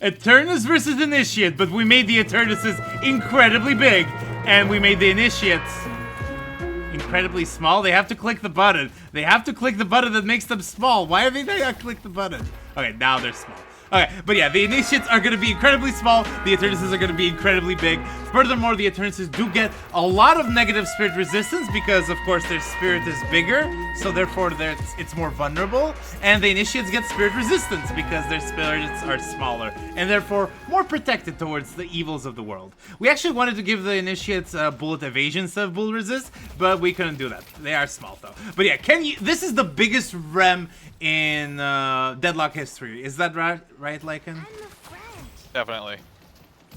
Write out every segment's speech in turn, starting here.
Eternus versus Initiate, but we made the Eternuses incredibly big, and we made the Initiates incredibly small. They have to click the button. They have to click the button that makes them small. Why are they not click the button? Okay, now they're small. Okay, but yeah, the Initiates are going to be incredibly small. The Eternuses are going to be incredibly big. Furthermore, the Eternuses do get a lot of negative spirit resistance because, of course, their spirit is bigger, so therefore it's more vulnerable. And the Initiates get spirit resistance because their spirits are smaller and therefore more protected towards the evils of the world. We actually wanted to give the Initiates bullet evasion instead of bullet resist, but we couldn't do that. They are small, though. But yeah, this is the biggest REM in Deadlock history. Is that right, Lycan? Definitely.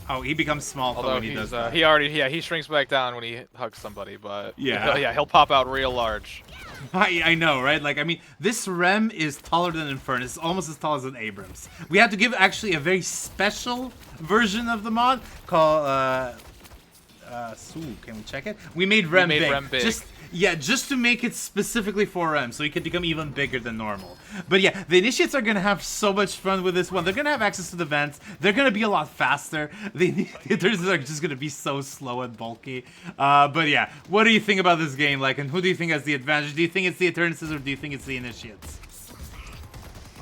Oh, he becomes small when he does that. He shrinks back down when he hugs somebody, but yeah, he'll pop out real large. I know, right? Like, I mean, this REM is taller than Infernus. It's almost as tall as an Abrams. We had to give actually a very special version of the mod called can we check it? We made REM big. Just to make it specifically for REM, so he could become even bigger than normal. But yeah, the Initiates are going to have so much fun with this one. They're going to have access to the vents. They're going to be a lot faster. The Eternuses are just going to be so slow and bulky. But yeah, what do you think about this game, like, and who do you think has the advantage? Do you think it's the Eternuses or do you think it's the Initiates?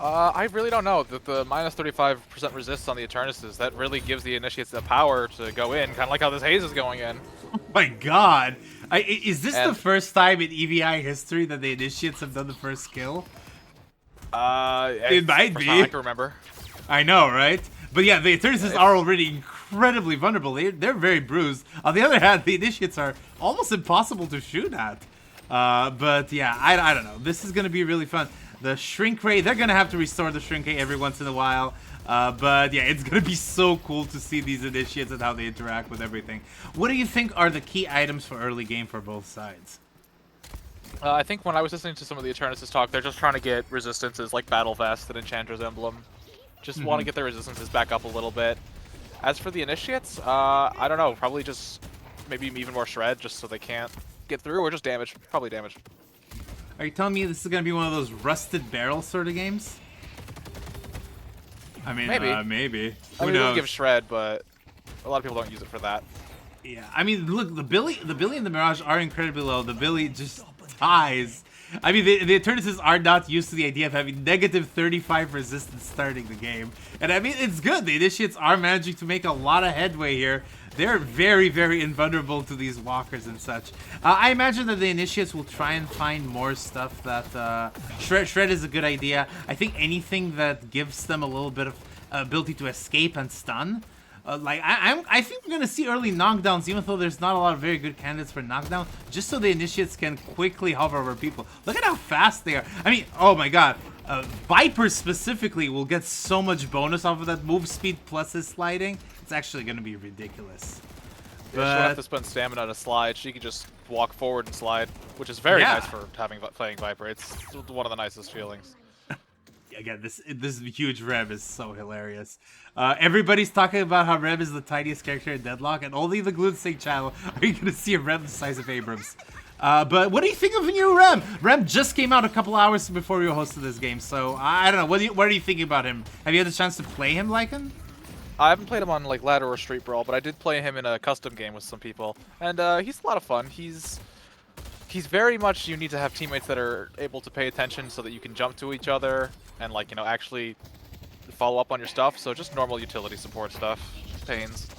I really don't know. The minus 35% resist on the Eternuses, that really gives the Initiates the power to go in, kind of like how this Haze is going in. Oh my god. Is this the first time in EVI history that the Initiates have done the first kill? It might be. I can remember. I know, right? But yeah, the Eternuses are already incredibly vulnerable. They're very bruised. On the other hand, the Initiates are almost impossible to shoot at. But yeah, I don't know. This is going to be really fun. The shrink rate, they're going to have to restore the shrink rate every once in a while. But yeah, it's going to be so cool to see these Initiates and how they interact with everything. What do you think are the key items for early game for both sides? I think when I was listening to some of the Eternuses talk, they're just trying to get resistances like Battle Vest and Enchanter's Emblem. Just want to get their resistances back up a little bit. As for the Initiates, I don't know, probably just maybe even more Shred just so they can't get through, or just damage. Probably damage. Are you telling me this is going to be one of those rusted barrel sort of games? I mean, maybe. I mean, we'll give Shred, but a lot of people don't use it for that. Yeah, I mean, look, the Billy and the Mirage are incredibly low. The Billy just dies. I mean, the Eternuses are not used to the idea of having negative 35 resistance starting the game. And I mean, it's good. The Initiates are managing to make a lot of headway here. They're very, very invulnerable to these walkers and such. I imagine that the Initiates will try and find more stuff that... Shred is a good idea. I think anything that gives them a little bit of ability to escape and stun. I think we're going to see early knockdowns, even though there's not a lot of very good candidates for knockdown, just so the Initiates can quickly hover over people. Look at how fast they are. I mean, oh my god. Viper specifically will get so much bonus off of that move speed plus his sliding. It's actually going to be ridiculous. But she won't have to spend stamina to slide. She can just walk forward and slide, which is very nice for playing Viper. It's one of the nicest feelings. Again, this huge Reb is so hilarious. Everybody's talking about how Reb is the tiniest character in Deadlock, and only the Gloon Sync channel are you going to see a Reb the size of Abrams. But what do you think of the new Rem? Rem just came out a couple hours before we hosted this game, so I don't know. What are you thinking about him? Have you had the chance to play him, Lycan? I haven't played him on like ladder or street brawl, but I did play him in a custom game with some people, and he's a lot of fun. He's very much, you need to have teammates that are able to pay attention so that you can jump to each other and, like, you know, actually follow up on your stuff. So just normal utility support stuff. Pains.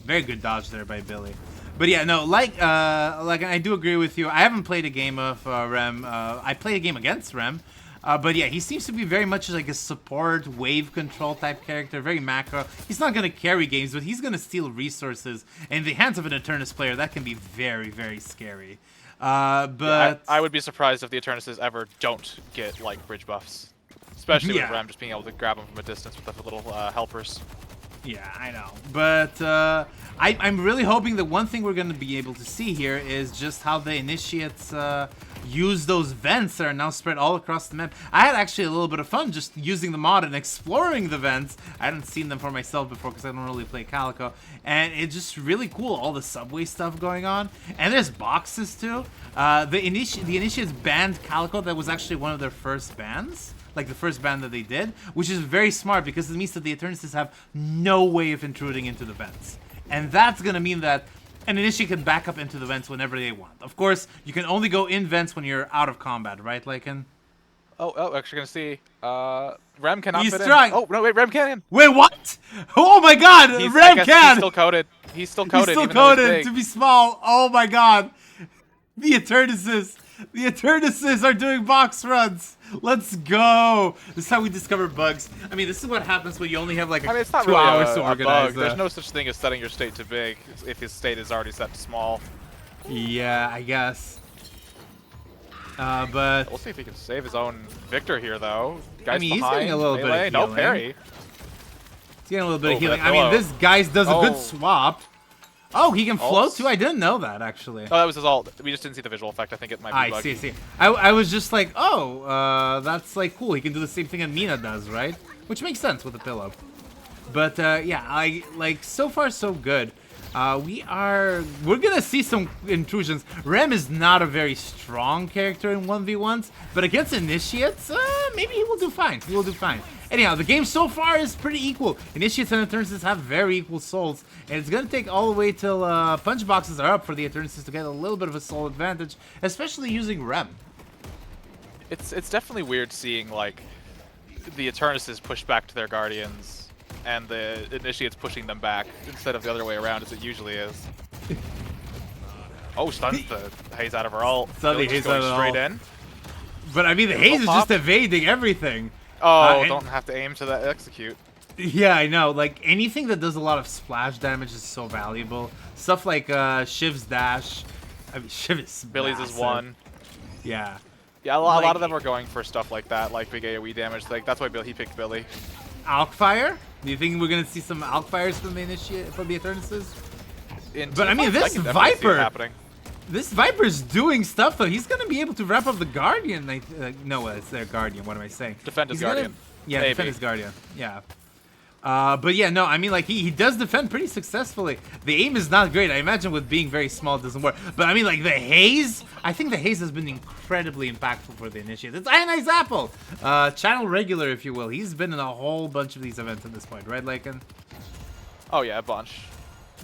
Very good dodge there by Billy. But yeah, no, like I do agree with you. I haven't played a game of Rem. I played a game against Rem. But yeah, he seems to be very much like a support, wave control type character, very macro. He's not going to carry games, but he's going to steal resources. And in the hands of an Eternus player, that can be very, very scary. But yeah, I would be surprised if the Eternuses ever don't get like bridge buffs. Especially with Rem just being able to grab them from a distance with the little helpers. Yeah, I know. But I'm really hoping that one thing we're going to be able to see here is just how the Initiates use those vents that are now spread all across the map. I had actually a little bit of fun just using the mod and exploring the vents. I hadn't seen them for myself before because I don't really play Calico. And it's just really cool, all the subway stuff going on. And there's boxes too. The Initiates banned Calico. That was actually one of their first bans. like the first ban that they did, which is very smart because it means that the Eternuses have no way of intruding into the vents. And that's going to mean that an Initiate can back up into the vents whenever they want. Of course, you can only go in vents when you're out of combat, right, Lycan? Oh, actually gonna see. Rem cannot He's fit trying. in. Oh, no, wait, Rem can. Wait, what? Oh my god, I Rem guess can! He's still coded. He's still coded. He's still even though he's coded big. to be small. Oh my god. The Eternuses. The Eternuses are doing box runs. Let's go. This is how we discover bugs. I mean, this is what happens when you only have like I mean, it's not 2 really hours a to organize. bug. There's no such thing as setting your state to big if his state is already set to small. Yeah, I guess. But We'll see if he can save his own Victor here, though. Guy's I mean, he's behind, getting a little bit of melee, no healing. parry. he's getting a little bit of Oh, healing. but I mean, hello. this guy does a good Oh. swap. Oh, he can float Ults? too? I didn't know that, actually. Oh, that was his ult. We just didn't see the visual effect. I think it might be I buggy. see. I was just like, oh, that's like cool. He can do the same thing that Mina does, right? Which makes sense with the pillow. But yeah, I like so far so good. We're gonna see some intrusions. Rem is not a very strong character in 1v1s, but against initiates, maybe he will do fine. He will do fine. Anyhow, the game so far is pretty equal. Initiates and Eternuses have very equal souls, and it's gonna take all the way till punch boxes are up for the Eternuses to get a little bit of a soul advantage, especially using Rem. It's definitely weird seeing like the Eternuses push back to their guardians and the Initiates pushing them back instead of the other way around as it usually is. Oh, stuns the Haze out of her ult. Stun the Really just Haze out going of her straight ult. in. But I mean, the haze is pop. just evading everything. Oh, and- don't have to aim to that execute. Yeah, I know. Like, anything that does a lot of splash damage is so valuable. Stuff like Shiv's dash. I mean, Shiv is Billy's massive. is one. Yeah. Yeah, a lot Like- of them are going for stuff like that, like big AoE damage. Like that's why he picked Billy. Alkfire? Do you think we're gonna see some Alkfires from the Initiate, from the Eternuses? But I mean, Teamfights, this can definitely see it Viper- happening. This Viper's doing stuff, though. He's gonna be able to wrap up the Guardian. No, it's their Guardian. What am I saying? Defend his He's gonna- Guardian. Yeah, Maybe. defend his Guardian. Yeah. But yeah, no, I mean, like, he does defend pretty successfully. The aim is not great. I imagine with being very small, it doesn't work. But I mean, like, the haze, I think the haze has been incredibly impactful for the Initiate. It's Ionized Apple! Channel regular, if you will. He's been in a whole bunch of these events at this point, right, Lycan? Oh yeah, a bunch.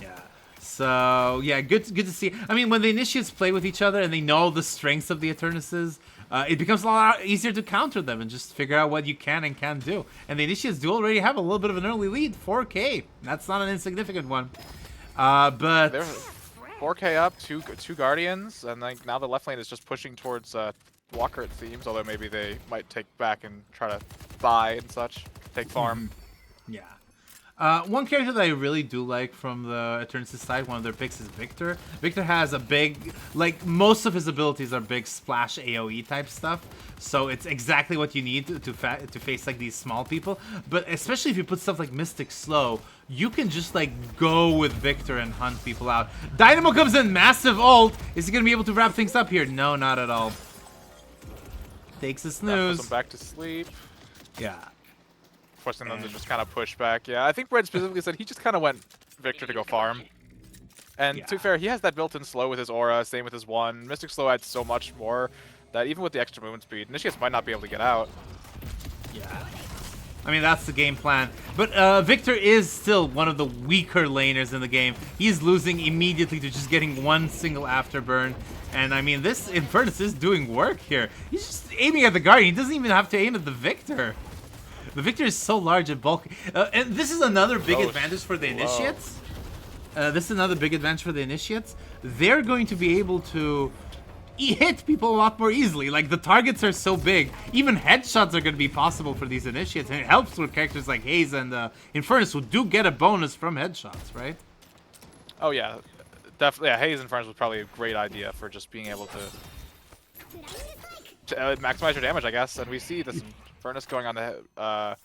Yeah. So, yeah, good to see. I mean, when the Initiates play with each other and they know the strengths of the Eternuses, it becomes a lot easier to counter them and just figure out what you can and can't do. And the Initiates do already have a little bit of an early lead, 4K. That's not an insignificant one. But... They're 4K up, two Guardians, and like now the left lane is just pushing towards Walker, it seems. Although maybe they might take back and try to buy and such, take farm. Yeah. One character that I really do like from the Eternus side, one of their picks is Victor. Victor has a big, like, most of his abilities are big splash AoE type stuff. So it's exactly what you need to face, like, these small people. But especially if you put stuff like Mystic Slow, you can just, like, go with Victor and hunt people out. Dynamo comes in, massive ult. Is he going to be able to wrap things up here? No, not at all. Takes a That puts snooze. them back to sleep. Yeah. Forcing them to just kind of push back. Yeah, I think Brad specifically said he just kind of went Victor to go farm. And Yeah. to be fair, he has that built-in slow with his aura, same with his one. Mystic Slow adds so much more that even with the extra movement speed, Initiates might not be able to get out. Yeah. I mean, that's the game plan. But Victor is still one of the weaker laners in the game. He's losing immediately to just getting one single afterburn. And I mean, this Eternus is doing work here. He's just aiming at the Guardian. He doesn't even have to aim at the Victor. The Victor is so large and bulky. And this is another big advantage for the Initiates. This is another big advantage for the Initiates. They're going to be able to hit people a lot more easily. Like, the targets are so big. Even headshots are going to be possible for these Initiates. And it helps with characters like Haze and Infernus, who do get a bonus from headshots, right? Oh yeah, definitely. Yeah, Haze Infernus was probably a great idea for just being able to maximize your damage, I guess. And we see this Infernus going on the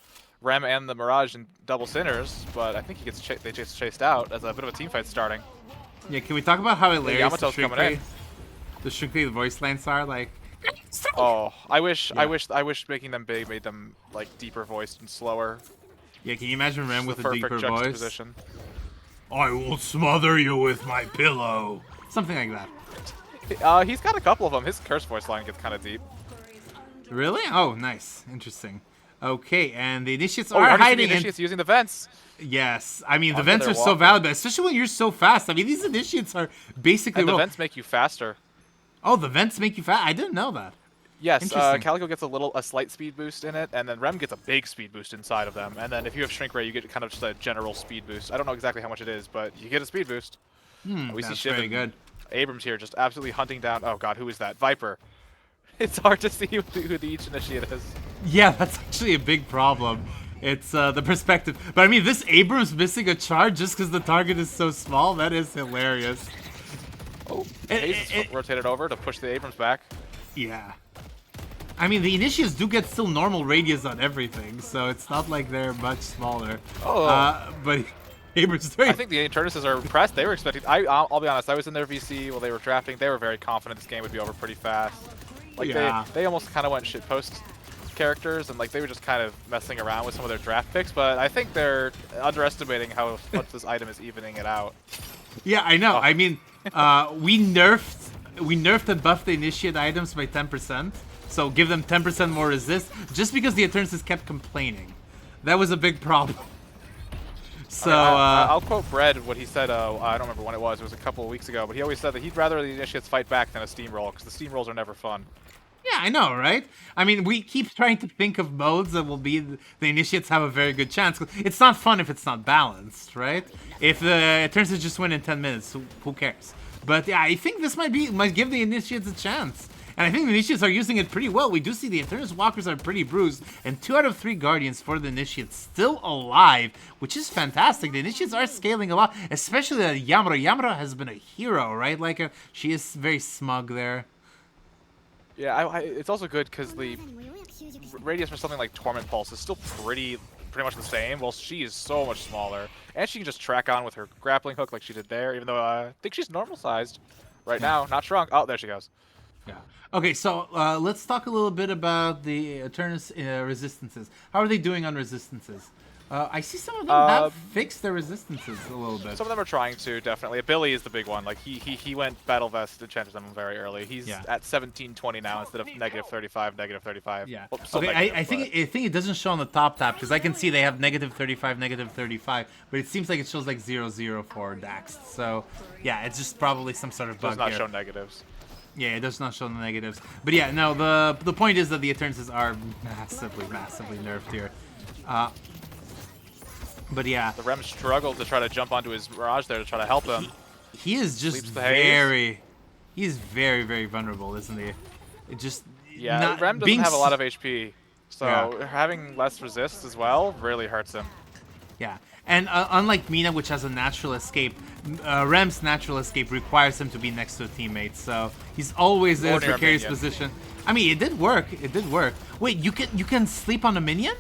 Rem and the Mirage in double Sinners, but I think he gets they just chased out as a bit of a team fight starting. Yeah, can we talk about how hilarious the Yamato's coming in. Shrinkly voice lines are? Like, Oh, I wish Yeah. making them big made them like deeper voiced and slower. yeah, can you imagine Rem with The a deeper perfect voice? juxtaposition. I will smother you with my pillow. Something like that. He's got a couple of them. His curse voice line gets kind of deep. Really? Oh, nice. Interesting. Okay, and the initiates Oh, are hiding the in... initiates using the vents. Yes, I mean, the Onto vents their are so walker. valuable, especially when you're so fast. I mean, these initiates are basically... And the vents make you faster. Oh, the vents make you fast? I didn't know that. Yes, Interesting. Calico gets a slight speed boost in it, and then Rem gets a big speed boost inside of them. And then if you have Shrink Ray, you get kind of just a general speed boost. I don't know exactly how much it is, but you get a speed boost. We see That's Shiv very and good. Abrams here just absolutely hunting down. Oh god, who is that? Viper. It's hard to see who the each initiate is. Yeah, that's actually a big problem. It's the perspective. But I mean, this Abrams missing a charge just because the target is so small, that is hilarious. Oh, Hayes is rotated over to push the Abrams back. Yeah. I mean, the initiates do get still normal radius on everything, so it's not like they're much smaller. Oh. But Abrams very... I think the Eternuses are impressed. They were expecting... I'll be honest, I was in their VC while they were drafting. They were very confident this game would be over pretty fast. Like, Yeah. they almost kind of went shitpost characters, and like they were just kind of messing around with some of their draft picks, but I think they're underestimating how much this item is evening it out. Yeah, I know. Oh. I mean, we nerfed and buffed the initiate items by 10%, so give them 10% more resist, just because the Eternus kept complaining. That was a big problem. So, I'll quote Bread what he said. I don't remember when it was. It was a couple of weeks ago, but he always said that he'd rather the initiates fight back than a steamroll, because the steamrolls are never fun. yeah, I know, right? I mean, we keep trying to think of modes that will be the initiates have a very good chance. It's not fun if it's not balanced, right? If the Eternus just win in 10 minutes, who cares? But yeah, I think this might give the initiates a chance. And I think the initiates are using it pretty well. We do see the Eternus walkers are pretty bruised, and 2 out of 3 guardians for the initiates still alive, which is fantastic. The initiates are scaling a lot, especially Yamura. Yamura has been a hero, right? Like, she is very smug there. Yeah, it's also good because the radius for something like Torment Pulse is still pretty much the same. Well, she is so much smaller, and she can just track on with her grappling hook like she did there. Even though I think she's normal sized right now, not shrunk. Oh, there she goes. Yeah. Okay, so let's talk a little bit about the Eternus resistances. How are they doing on resistances? I see some of them have fixed their resistances a little bit. Some of them are trying to, definitely. Billy is the big one. Like, he went Battle Vest Enchantress Emblem very early. He's at 1720 now instead of -35, -35. Yeah. Well, Okay, negative, I think it doesn't show on the top tab, because I can see they have -35, -35, but it seems like it shows like 0, 0 for Dax. So, yeah, it's just probably some sort of bug does not here. show negatives. Yeah, it does not show the negatives. But yeah, no, the point is that the Eternuses are massively nerfed here. But yeah. The Rem struggled to try to jump onto his Mirage there to try to help him. He is just he's very vulnerable, isn't he? It just... Yeah, Rem doesn't have a lot of HP, so having less resist as well really hurts him. Yeah, and unlike Mina, which has a natural escape, Rem's natural escape requires him to be next to a teammate, so he's always in a precarious position. I mean, it did work. It did work. Wait, you can sleep on a minion?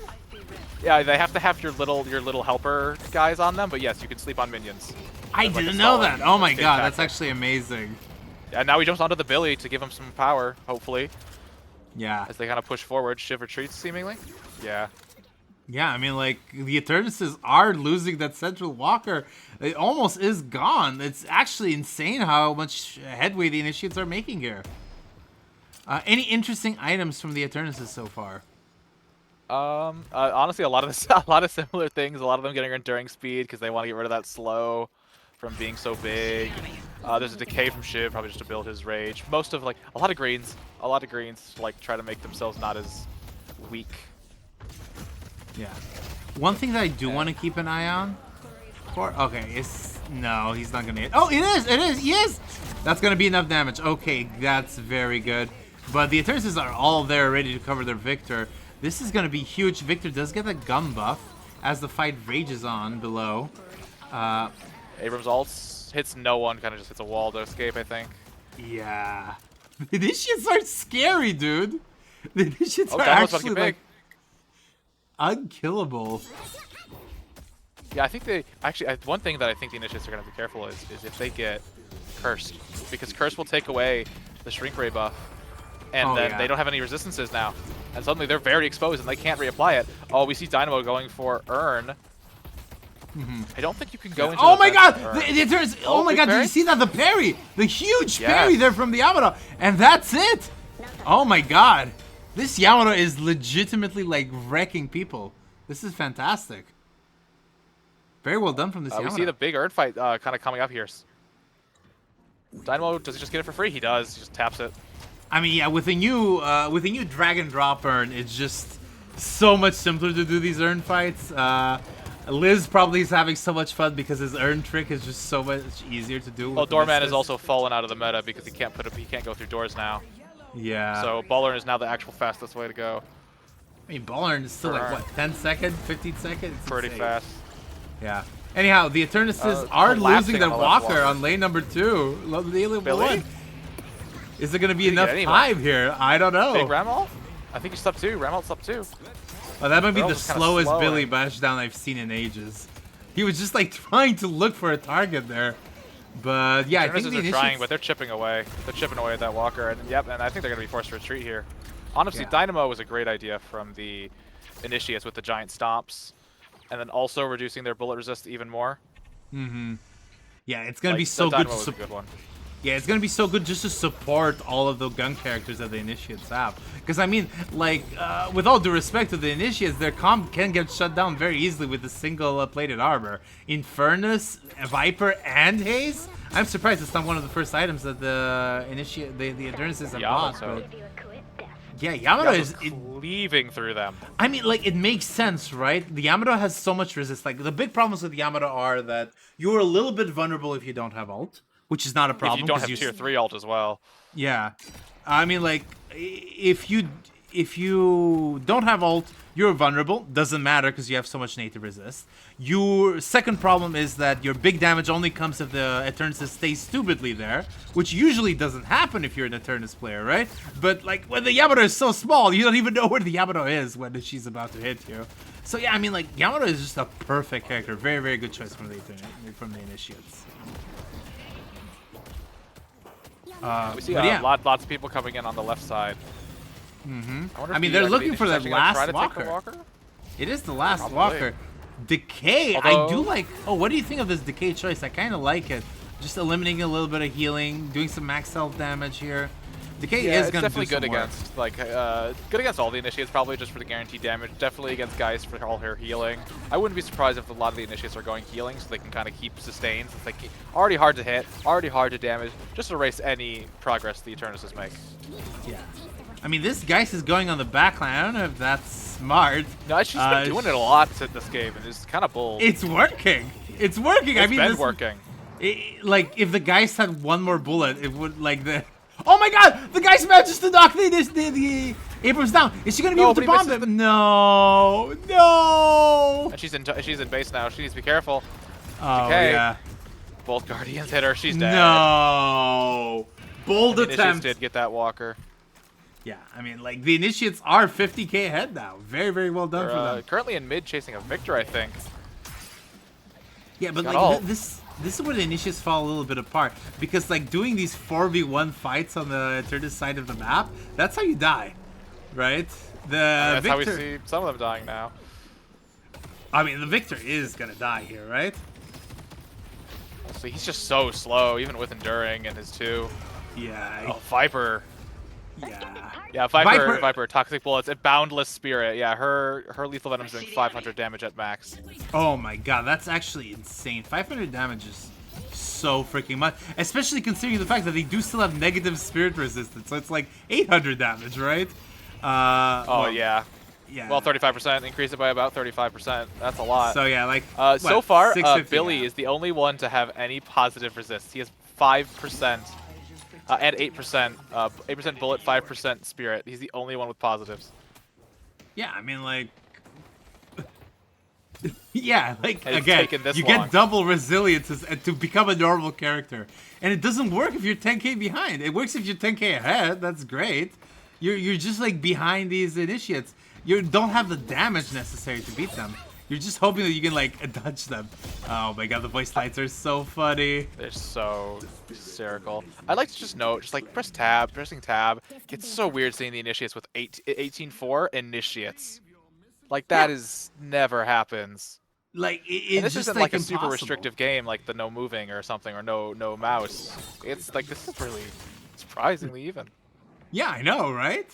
Yeah, they have to have your little helper guys on them, but yes, you can sleep on minions. I didn't know that. Oh my god, that's actually amazing. Yeah, now he jumps onto the Billy to give him some power, hopefully. Yeah. As they kind of push forward, Shiv retreats seemingly. Yeah. Yeah, I mean, like, the Eternuses are losing that central walker. It almost is gone. It's actually insane how much headway the initiates are making here. Any interesting items from the Eternuses so far? Honestly, a lot of similar things. A lot of them getting enduring speed because they want to get rid of that slow from being so big. There's a decay from Shiv, probably just to build his rage. Most of a lot of greens, like try to make themselves not as weak. Yeah. One thing that I do want to keep an eye on for... Okay, no, he's not going to hit. Oh, it is, yes! That's going to be enough damage. Okay, that's very good. But the Eternuses are all there ready to cover their Victor. This is going to be huge. Victor does get a gun buff as the fight rages on below. Abrams ults, hits no one, kind of just hits a wall to escape, I think. Yeah. The initiates are scary, dude. The initiates are that was actually big. like unkillable. Yeah, I think they actually one thing that I think the initiates are gonna have to be careful is if they get cursed, because curse will take away the shrink ray buff, and then they don't have any resistances now, and suddenly they're very exposed and they can't reapply it. Oh, we see Dynamo going for Earn. I don't think you can go into. Oh my god! Oh my god! parry? Did you see that? The parry, the huge parry there from the Amada, and that's it. Oh my god! This Yamato is legitimately like wrecking people. This is fantastic. Very well done from this Yamato. We see the big Earth fight kind of coming up here. Dynamo, does he just get it for free? He does. He just taps it. I mean, yeah, with a new drag and drop urn, it's just so much simpler to do these urn fights. Liz probably is having so much fun because his urn trick is just so much easier to do. Well, Doorman has also fallen out of the meta because he can't go through doors now. Yeah. So Ball Urn is now the actual fastest way to go. I mean, Ball Urn is still like what, 10 seconds, 15 seconds? It's pretty insane. fast. Yeah. Anyhow, the Eternuses are losing their walker on lane number 2. Billy? Is it going to be enough time here? I don't know. Big Ramalt? I think he's sub 2. Ramalt's sub 2. Oh, that might be the slowest Billy bash down I've seen in ages. He was just like trying to look for a target there. But yeah, I think they're trying, but they're chipping away. They're chipping away at that walker. And yep, and I think they're going to be forced to retreat here. Honestly, yeah. Dynamo was a great idea from the Initiates with the giant stomps. And then also reducing their bullet resist even more. Mm-hmm. Yeah, it's going to be so good. Was a good one. Yeah, it's going to be so good just to support all of the gun characters that the Initiates have. Because, I mean, like, with all due respect to the Initiates, their comp can get shut down very easily with a single plated armor. Infernus, Viper, and Haze? I'm surprised it's not one of the first items that the Eternuses have bought. But yeah, Yamato is cleaving through them. I mean, like, it makes sense, right? The Yamato has so much resist. Like, the big problems with Yamato are that you're a little bit vulnerable if you don't have ult. Which is not a problem. If you don't have tier 3 ult as well. Yeah. I mean, like, if you don't have ult, you're vulnerable. Doesn't matter because you have so much native resist. Your second problem is that your big damage only comes if the Eternus stays stupidly there, which usually doesn't happen if you're an Eternus player, right? But, like, when the Yamato is so small, you don't even know where the Yamato is when she's about to hit you. So, yeah, I mean, like, Yamato is just a perfect character. Very, very good choice from the Initiates. We see lots of people coming in on the left side. Mm-hmm. I mean, they're looking for that last walker. It is the last walker. Decay, I do like. Oh, what do you think of this Decay choice? I kind of like it. Just eliminating a little bit of healing, doing some max health damage here. Decay is going to do some work. Good against all the Initiates, probably just for the guaranteed damage. Definitely against guys for all her healing. I wouldn't be surprised if a lot of the Initiates are going healing, so they can kind of keep sustained. Since they already hard to hit, already hard to damage. Just erase any progress the Eternuses make. Yeah. I mean, this Geist is going on the backline. I don't know if that's smart. No, she's been doing it a lot this game, and it's kind of bold. It's working. It's working. It's been working. Like, if the Geist had one more bullet, it would, like, the... Oh my god! The Geist manages to knock the Abrams down. Is she gonna be able to bomb them? No! No! And she's in base now. She needs to be careful. Oh, Decay. Yeah. Both Guardians hit her. She's dead. No! Bold attempt. Initiates did get that walker. Yeah, I mean, like, the Initiates are 50k ahead now. Very, very well done for them. Currently in mid chasing a Victor, I think. Yeah, but, like, this is where the Initiates fall a little bit apart. Because, like, doing these 4v1 fights on the Eternus side of the map, that's how you die, right? That's how we see some of them dying now. I mean, the Victor is going to die here, right? So he's just so slow, even with Enduring and his 2. Yeah. Oh, Viper. Yeah. Yeah, Viper, Toxic Bullets, a Boundless Spirit. Yeah, her lethal venom's doing 500 damage at max. Oh my god, that's actually insane. 500 damage is so freaking much. Especially considering the fact that they do still have negative spirit resistance. So it's like 800 damage, right? Well, yeah. Yeah. Well, 35%. Increase it by about 35%. That's a lot. So yeah, like, so far, Billy is the only one to have any positive resist. He has 5%. And 8% bullet, 5% spirit. He's the only one with positives. Yeah, I mean, like, yeah, like, and again, you get double resilience to become a normal character. And it doesn't work if you're 10k behind. It works if you're 10k ahead. That's great. You're just, like, behind these Initiates. You don't have the damage necessary to beat them. You're just hoping that you can, like, dodge them. Oh my god, the voice lines are so funny. They're so hysterical. I'd like to just note, just like pressing tab. It's so weird seeing the Initiates with 18-4 Initiates. Like, that is never happens. Like, this just isn't like a super restrictive game like the no moving or something, or no mouse. It's like, this is really surprisingly even. Yeah, I know, right?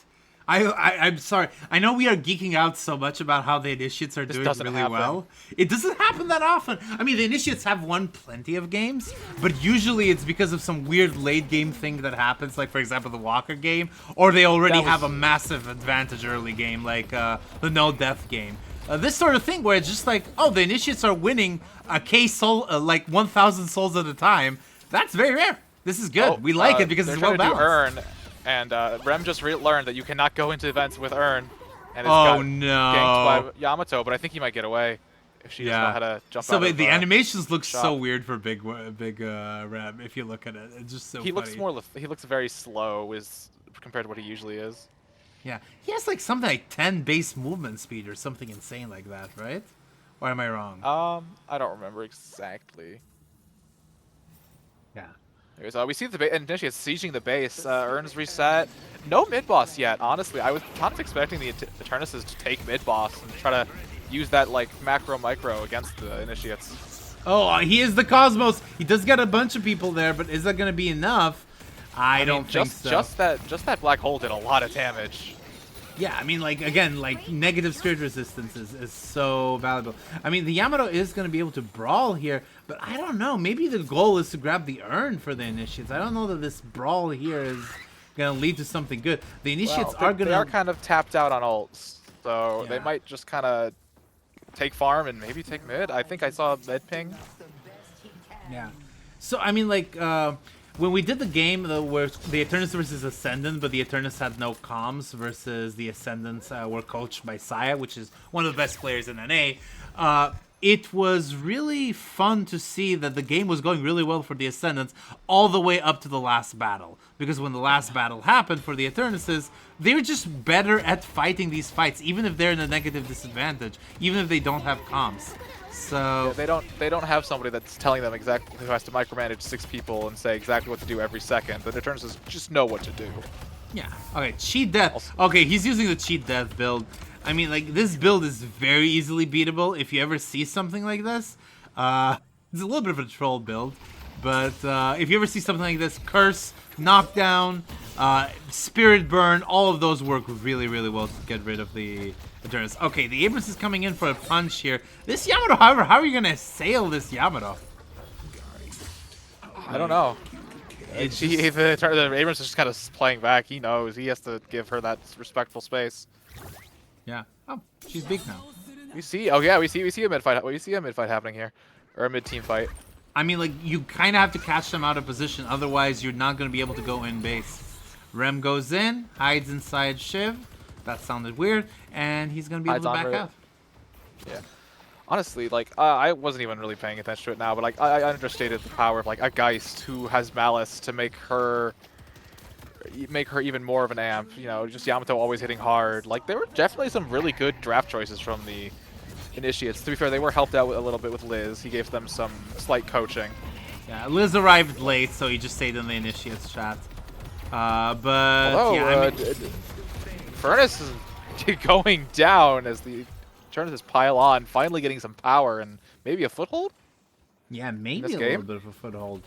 I'm sorry. I know we are geeking out so much about how the initiates are doing really happen. well. It doesn't happen that often. I mean, the initiates have won plenty of games, but usually it's because of some weird late game thing that happens, like for example the Walker game, or they already have a massive advantage early game, like the no death game. This sort of thing where it's just like, oh, the initiates are winning a K soul, like 1,000 souls at a time. That's very rare. This is good. We like it because it's well balanced. And Rem just learned that you cannot go into events with Urn. And oh got no! ganked by Yamato, but I think he might get away if she doesn't know how to jump out of the animations look shot. so weird for big Rem. If you look at it, it's just so funny. He looks very slow compared to what he usually is. Yeah, he has like something like 10 base movement speed or something insane like that, right? Or am I wrong? I don't remember exactly. Yeah. So we see the base, and initially it's sieging the base. Urn's reset. No mid boss yet. Honestly, I was not expecting the Eternuses to take mid boss and try to use that like macro micro against the initiates. Oh, he is the Cosmos. He does get a bunch of people there, but is that going to be enough? I don't think so. Just that black hole did a lot of damage. Yeah, I mean, like, again, like, negative spirit resistance is so valuable. I mean, the Yamato is going to be able to brawl here, but I don't know. Maybe the goal is to grab the urn for the initiates. I don't know that this brawl here is going to lead to something good. The initiates are going to... They are kind of tapped out on ults, so they might just kind of take farm and maybe take mid. I think I saw mid ping. Yeah. So, I mean, like... when we did the game where the Eternus versus Ascendant, but the Eternus had no comms versus the Ascendants were coached by Saya, which is one of the best players in NA, it was really fun to see that the game was going really well for the Ascendants all the way up to the last battle. Because when the last battle happened for the Eternuses, they were just better at fighting these fights, even if they're in a negative disadvantage, even if they don't have comms. So yeah, they don't have somebody that's telling them exactly who has to micromanage 6 people and say exactly what to do every second. The Eternus just know what to do. Yeah. Okay. Cheat death. Okay, he's using the cheat death build. I mean, like, this build is very easily beatable. If you ever see something like this, it's a little bit of a troll build, but if you ever see something like this, curse, knockdown, spirit burn, all of those work really, really well to get rid of the Eternus. Okay, the Hubris is coming in for a punch here. This Yamato, however, how are you going to assail this Yamato? I don't know. The Hubris is just kind of playing back. He knows. He has to give her that respectful space. Yeah. Oh, she's big now. We see. Oh yeah, we see a mid fight. We see a mid fight happening here, or a mid team fight. I mean, like, you kind of have to catch them out of position, otherwise you're not going to be able to go in base. Rem goes in, hides inside Shiv. That sounded weird, and he's going to be able to back out. Yeah. Honestly, like, I wasn't even really paying attention to it now, but like, I understated the power of like a Geist who has malice to make her even more of an amp. You know, just Yamato always hitting hard. Like, there were definitely some really good draft choices from the Initiates. To be fair, they were helped out a little bit with Liz. He gave them some slight coaching. Yeah, Liz arrived late, so he just stayed in the Initiates chat. But although, yeah, I mean, Furnace is going down as the Eternus pile on, finally getting some power and maybe a foothold. Yeah, maybe a little bit of a foothold.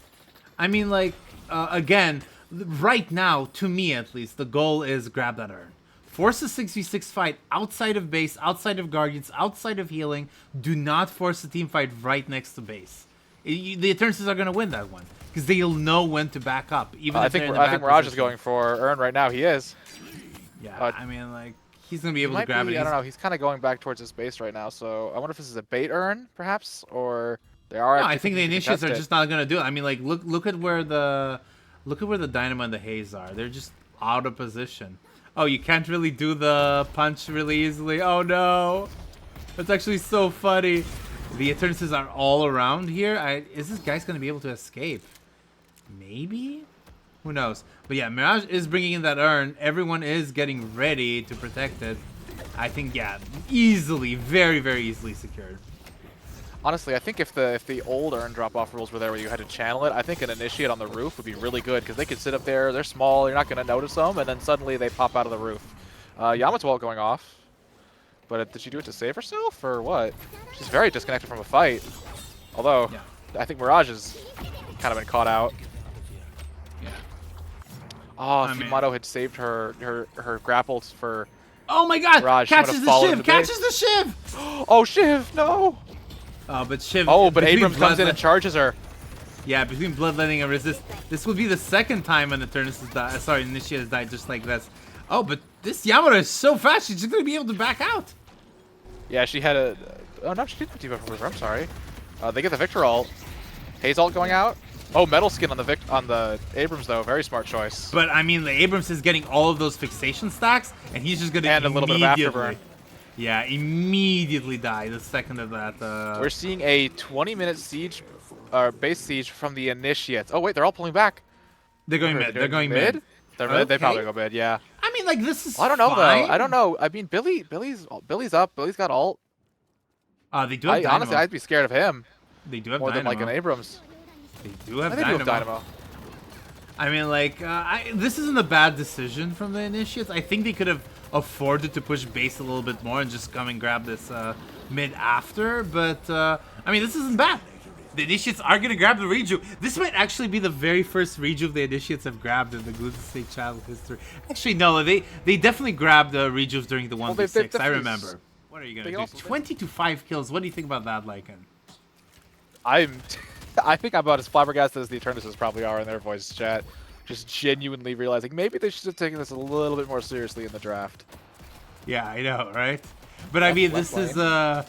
I mean, like, again, right now, to me at least, the goal is grab that urn. Force a 6v6 fight outside of base, outside of Guardians, outside of healing. Do not force a team fight right next to base. The Eternuses are going to win that one because they'll know when to back up. Even I think Mirage is going for Urn right now. He is. Yeah, I mean, like, he's going to be able to grab it. I don't know. He's kind of going back towards his base right now. So I wonder if this is a bait Urn, perhaps, or they are. No, I think the Initiates are just not going to do it. I mean, like, look at where the Dynamo and the Haze are. They're just out of position. Oh, you can't really do the punch really easily. Oh no, that's actually so funny. The Eternuses are all around here. Is this guy's gonna be able to escape? Maybe? Who knows? But yeah, Mirage is bringing in that urn. Everyone is getting ready to protect it. I think, yeah, easily, very, very easily secured. Honestly, I think if the old urn drop-off rules were there where you had to channel it, I think an Initiate on the roof would be really good because they could sit up there, they're small, you're not going to notice them, and then suddenly they pop out of the roof. Yamato ult going off. But did she do it to save herself, or what? She's very disconnected from a fight. Although, I think Mirage has kind of been caught out. Yeah. Oh, if mean- Yamato had saved her grapples for... Oh my god! Mirage, she Catches would've the fallen shiv! into Catches the shiv! Oh, Shiv, no! But Shiv. Oh, but between Abrams comes in and Bloodlet- charges her. Yeah, between Bloodletting and Resist, this would be the second time an Eternus has died. Sorry, Initiate has died just like this. Oh, but this Yamato is so fast, she's just gonna be able to back out. Yeah, she had a... Oh, no, she didn't debuff her. I'm sorry. They get the Victor ult. Haze ult going out. Oh, Metal Skin on the Abrams, though. Very smart choice. But, I mean, the Abrams is getting all of those fixation stacks, and he's just gonna And a little bit of afterburn. Yeah, immediately die the second of that. We're seeing a 20-minute siege, base siege from the Initiates. Oh, wait, they're all pulling back. They're going mid. They're going mid. They're mid. They Okay. probably go mid, yeah. I mean, like, this is I don't know, fine. though. I don't know. I mean, Billy's up. Billy's got ult. They do have Dynamo. Honestly, I'd be scared of him They do have more Dynamo. than, like, an Abrams. They do have I think Dynamo. Dynamo. I mean, like, this isn't a bad decision from the Initiates. I think they could have afforded to push base a little bit more and just come and grab this mid after. But, I mean, this isn't bad. The Initiates are going to grab the Reju. This might actually be the very first Reju the Initiates have grabbed in the Gluten State channel history. Actually, no, they definitely grabbed the Rejus during the 1v6. they've I definitely remember. What are you going they to also- do? 20 to 5 kills. What do you think about that, Lycan? I think I'm about as flabbergasted as the Eternuses probably are in their voice chat. Just genuinely realizing maybe they should have taken this a little bit more seriously in the draft. Yeah, I know, right? But I mean, left this is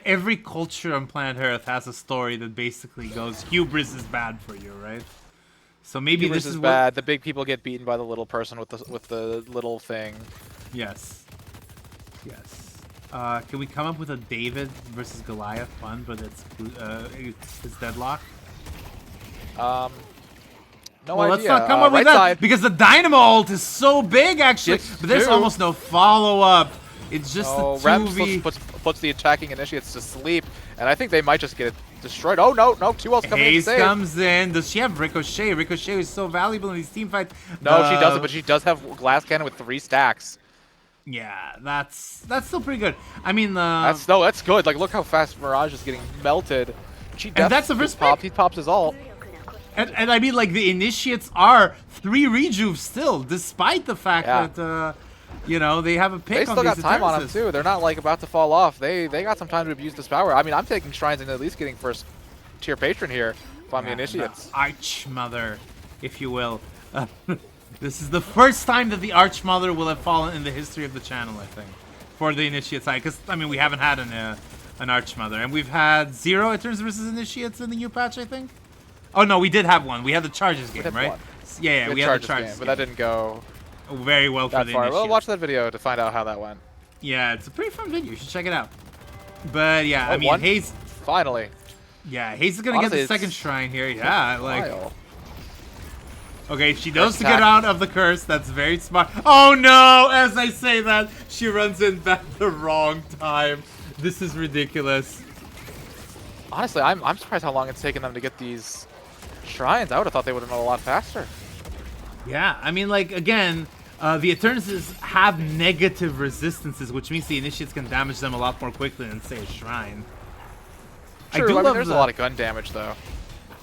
every culture on planet Earth has a story that basically goes, hubris is bad for you, right? So maybe Hubris this is is bad. The big people get beaten by the little person with the little thing. Yes. Yes. Can we come up with a David versus Goliath one, but it's Deadlock? No Well, idea. let's not come up with right that side. because the Dynamo ult is so big, actually. Gets But there's two. almost no follow-up. It's just Oh, a Rems 2v. puts the attacking Initiates to sleep, and I think they might just get destroyed. Oh no, no, 2 ults coming in to Haze save. comes in. Does she have Ricochet? Ricochet is so valuable in these team fights. No, she doesn't, but she does have Glass Cannon with 3 stacks. Yeah, that's still pretty good. I mean, That's good. Like, look how fast Mirage is getting melted. She And that's the definitely first pop. pick. He pops his ult. and I mean, like, the Initiates are 3 rejuves still, despite the fact Yeah. that, you know, they have a pick They on still got these time on them Eternuses. too. They're not like about to fall off. They got some time to abuse this power. I mean, I'm taking Shrines and at least getting first tier patron here if I'm the Initiates. The Archmother, if you will. This is the first time that the Archmother will have fallen in the history of the channel, I think, for the Initiate side. Because, I mean, we haven't had an Archmother. And we've had 0 Eternus versus Initiates in the new patch, I think. Oh, no, we did have one. We had the Charges game, had right? one. Yeah, we had the Charges game. but that didn't go Very well for that the far. Initiates. Well, watch that video to find out how that went. Yeah, it's a pretty fun video. You should check it out. But, yeah, Oh, I mean, one? Haze... Finally. Yeah, Haze is going to get Honestly, the second it's shrine here. Yeah, like... Wow. Okay, she knows First to get attack. out of the curse. That's very smart. Oh no! As I say that, she runs in at the wrong time. This is ridiculous. Honestly, I'm surprised how long it's taken them to get these shrines. I would have thought they would have gone a lot faster. Yeah, I mean, like, again, the Eternuses have negative resistances, which means the Initiates can damage them a lot more quickly than, say, a Shrine. True, I mean, there's a lot of gun damage, though.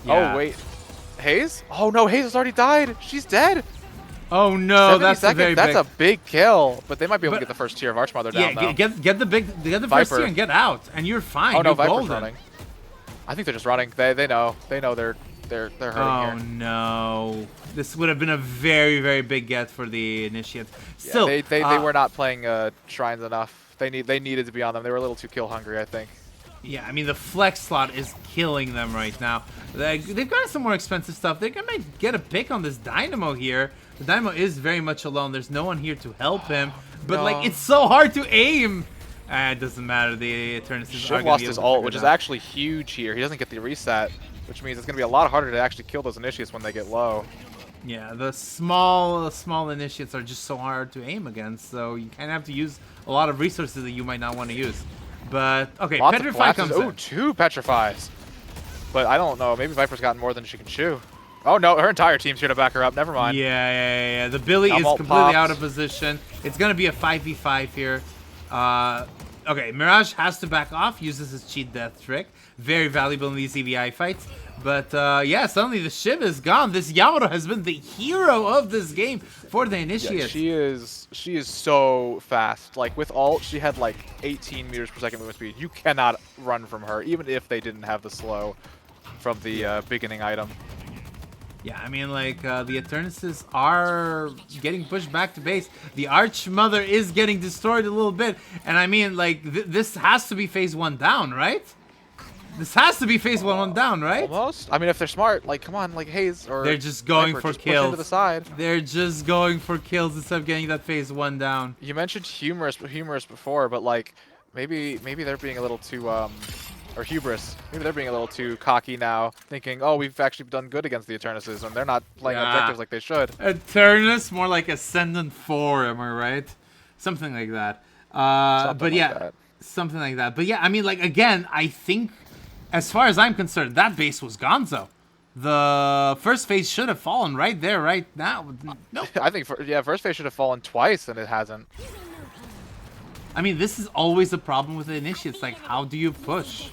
Yeah. Oh, wait. Haze? Oh, no, Haze has already died. She's dead. Oh no, 70 that's a seconds. very That's big... a big kill. But they might be able But- to get the first tier of Archmother down, Yeah, though. get the first Viper. tier and get out, and you're fine. Oh, no, You're Viper's golden. running. I think they're just running. They know. They know they're hurting Oh here. no. This would have been a very, very big get for the Initiates. Still, Yeah, they were not playing shrines enough. They needed to be on them. They were a little too kill hungry, I think. Yeah, I mean, the flex slot is killing them right now. They've got some more expensive stuff. They might get a pick on this Dynamo here. The Dynamo is very much alone. There's no one here to help him. But, No. like, it's so hard to aim. It doesn't matter. The Eternus is Shiv lost his ult, which is actually huge here. He doesn't get the reset, which means it's going to be a lot harder to actually kill those Initiates when they get low. Yeah, the small Initiates are just so hard to aim against. So you kind of have to use a lot of resources that you might not want to use. But, okay, Lots of Petrify collapses. comes Ooh, in. 2 petrifies. But I don't know. Maybe Viper's gotten more than she can chew. Oh, no. Her entire team's here to back her up. Never mind. Yeah. The Billy is Ult completely popped. out of position. It's going to be a 5v5 here. Okay, Mirage has to back off, uses his cheat death trick. very valuable in these EVI fights. But yeah, suddenly the Shiv is gone. This Yamato has been the hero of this game for the Initiates. Yeah, she is so fast. Like with ult, she had like 18 meters per second movement speed. You cannot run from her, even if they didn't have the slow from the beginning item. Yeah, I mean, like, the Eternuses are getting pushed back to base. The Archmother is getting destroyed a little bit. And I mean, like, this has to be phase 1 down, right? This has to be phase 1 down, right? Almost. I mean, if they're smart, like, come on, like Haze or they're just going Viper, for just kills. Push into the side. They're just going for kills instead of getting that phase 1 down. You mentioned Hubris before, but like, maybe they're being a little too or Hubris. Maybe they're being a little too cocky now, thinking, oh, we've actually done good against the Eternuses, and they're not playing objectives like they should. Eternus, more like Ascendant 4, am I right? Something like that. But yeah, something like that. But yeah, I mean, like, again, I think, as far as I'm concerned, that base was gonzo. The first phase should have fallen right there, right now. No. I think, first phase should have fallen twice, and it hasn't. I mean, this is always a problem with the Initiates. Like, how do you push?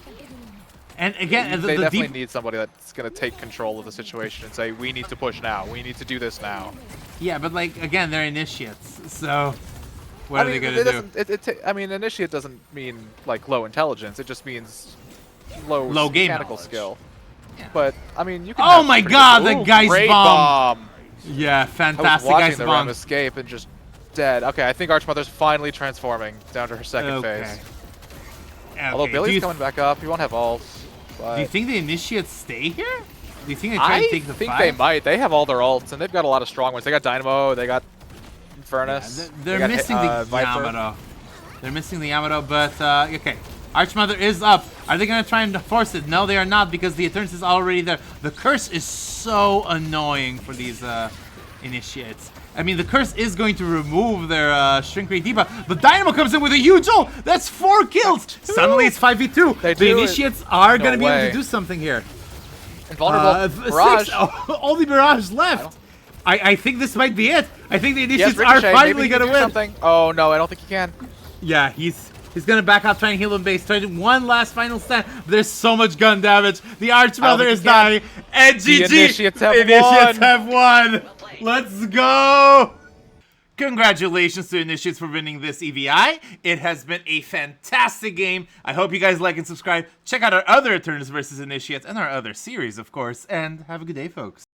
And again, they definitely need somebody that's going to take control of the situation and say, we need to push now. We need to do this now. Yeah, but like, again, they're Initiates. So, what are they going to do? I mean, Initiate doesn't mean, like, low intelligence. It just means low game mechanical knowledge. Skill. Yeah. But, I mean, you can Oh my god, the guy's bomb! Yeah, fantastic I was guy's watching the bomb. Ram escape and just dead. Okay, I think Archmother's finally transforming down to her second phase. Okay, Although Billy's coming back up, he won't have ults. But do you think the Initiates stay here? Do you think they try to take the fight? I think they might. They have all their ults, and they've got a lot of strong ones. They got Dynamo, they got Eternus. Yeah, they're missing the Yamato. They're missing the Yamato, but okay. Archmother is up. Are they going to try and force it? No, they are not, because the Eternus is already there. The curse is so annoying for these Initiates. I mean, the curse is going to remove their shrink rate debuff, but Dynamo comes in with a huge ult. That's 4 kills. Suddenly it's 5v2. The Initiates are going to be able to do something here. Invulnerable. Barrage. 6. Only Barrage left. I think this might be it. I think the Initiates are finally going to win. Something. Oh no, I don't think he can. Yeah, he's gonna back out, trying to heal him base. Trying one last final stand. There's so much gun damage. The Archmother is dying. And GG. The Initiates have won. Let's go. Congratulations to Initiates for winning this EVI. It has been a fantastic game. I hope you guys like and subscribe. Check out our other Eternus versus Initiates and our other series, of course. And have a good day, folks.